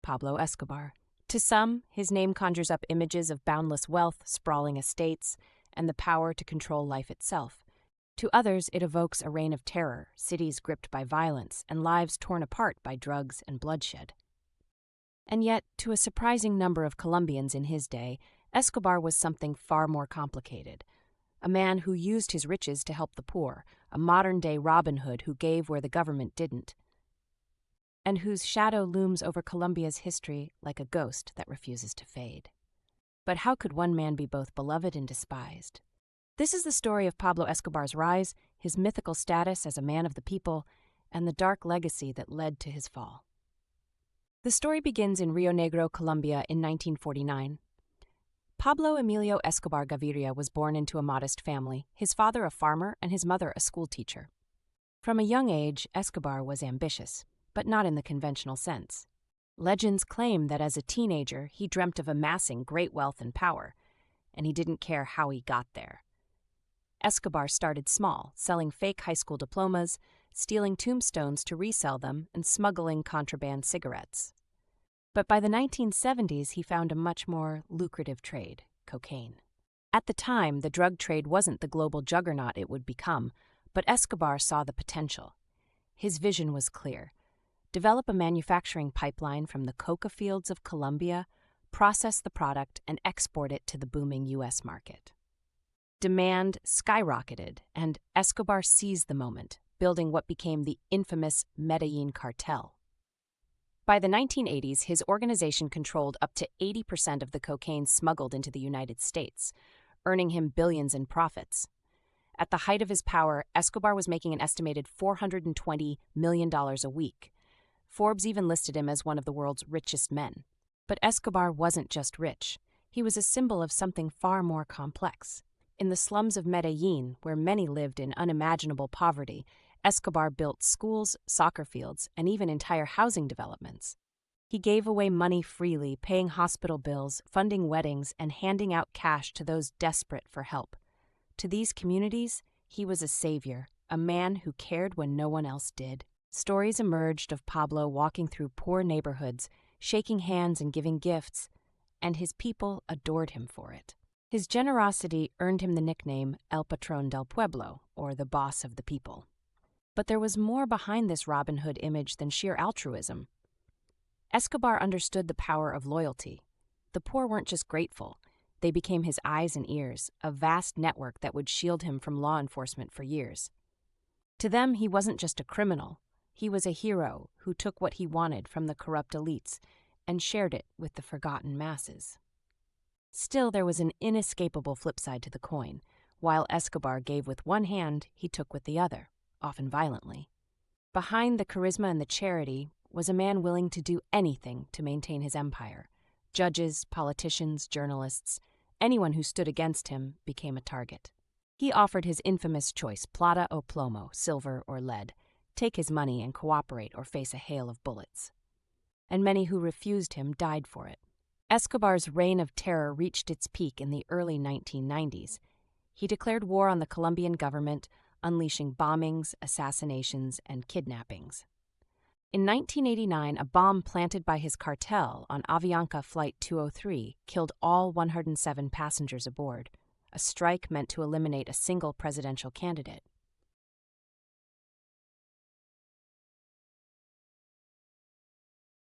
Pablo Escobar. To some, his name conjures up images of boundless wealth, sprawling estates, and the power to control life itself. To others, it evokes a reign of terror, cities gripped by violence, and lives torn apart by drugs and bloodshed. And yet, to a surprising number of Colombians in his day, Escobar was something far more complicated. A man who used his riches to help the poor, a modern-day Robin Hood who gave where the government didn't, and whose shadow looms over Colombia's history like a ghost that refuses to fade. But how could one man be both beloved and despised? This is the story of Pablo Escobar's rise, his mythical status as a man of the people, and the dark legacy that led to his fall. The story begins in Rio Negro, Colombia in 1949. Pablo Emilio Escobar Gaviria was born into a modest family, his father a farmer and his mother a schoolteacher. From a young age, Escobar was ambitious, but not in the conventional sense. Legends claim that as a teenager, he dreamt of amassing great wealth and power, and he didn't care how he got there. Escobar started small, selling fake high school diplomas, stealing tombstones to resell them, and smuggling contraband cigarettes. But by the 1970s, he found a much more lucrative trade, cocaine. At the time, the drug trade wasn't the global juggernaut it would become, but Escobar saw the potential. His vision was clear. Develop a manufacturing pipeline from the coca fields of Colombia, process the product, and export it to the booming U.S. market. Demand skyrocketed, and Escobar seized the moment, building what became the infamous Medellin cartel. By the 1980s, his organization controlled up to 80% of the cocaine smuggled into the United States, earning him billions in profits. At the height of his power, Escobar was making an estimated $420 million a week. Forbes even listed him as one of the world's richest men. But Escobar wasn't just rich. He was a symbol of something far more complex. In the slums of Medellin, where many lived in unimaginable poverty, Escobar built schools, soccer fields, and even entire housing developments. He gave away money freely, paying hospital bills, funding weddings, and handing out cash to those desperate for help. To these communities, he was a savior, a man who cared when no one else did. Stories emerged of Pablo walking through poor neighborhoods, shaking hands and giving gifts, and his people adored him for it. His generosity earned him the nickname El Patrón del Pueblo, or the boss of the people. But there was more behind this Robin Hood image than sheer altruism. Escobar understood the power of loyalty. The poor weren't just grateful. They became his eyes and ears, a vast network that would shield him from law enforcement for years. To them, he wasn't just a criminal. He was a hero who took what he wanted from the corrupt elites and shared it with the forgotten masses. Still, there was an inescapable flip side to the coin. While Escobar gave with one hand, he took with the other, often violently. Behind the charisma and the charity was a man willing to do anything to maintain his empire. Judges, politicians, journalists, anyone who stood against him became a target. He offered his infamous choice, plata o plomo, silver or lead. Take his money and cooperate or face a hail of bullets. And many who refused him died for it. Escobar's reign of terror reached its peak in the early 1990s. He declared war on the Colombian government, unleashing bombings, assassinations, and kidnappings. In 1989, a bomb planted by his cartel on Avianca Flight 203 killed all 107 passengers aboard, a strike meant to eliminate a single presidential candidate.